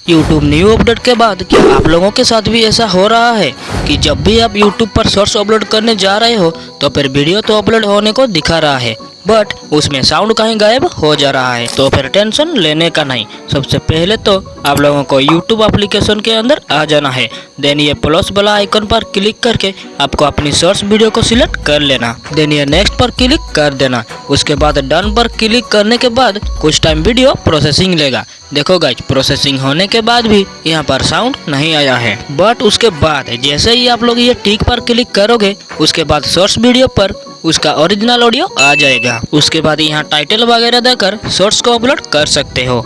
YouTube new update के बाद क्या आप लोगों के साथ भी ऐसा हो रहा है कि जब भी आप YouTube पर शॉर्ट्स अपलोड करने जा रहे हो तो फिर वीडियो तो अपलोड होने को दिखा रहा है बट उसमें साउंड कहीं गायब हो जा रहा है। तो फिर टेंशन लेने का नहीं। सबसे पहले तो आप लोगों को YouTube एप्लीकेशन के अंदर आ जाना है। देन ये प्लस वाला आइकन पर क्लिक करके आपको अपनी शॉर्ट्स वीडियो को सिलेक्ट कर लेना। देन ये नेक्स्ट पर क्लिक कर देना। उसके बाद डन पर क्लिक करने के बाद कुछ टाइम वीडियो प्रोसेसिंग लेगा। देखो गाइज, प्रोसेसिंग होने के बाद भी यहाँ पर साउंड नहीं आया है। बट उसके बाद जैसे ही आप लोग ये टिक पर क्लिक करोगे उसके बाद शॉर्ट्स वीडियो पर उसका ओरिजिनल ऑडियो आ जाएगा। उसके बाद यहाँ टाइटल वगैरह देकर शॉर्ट्स को अपलोड कर सकते हो।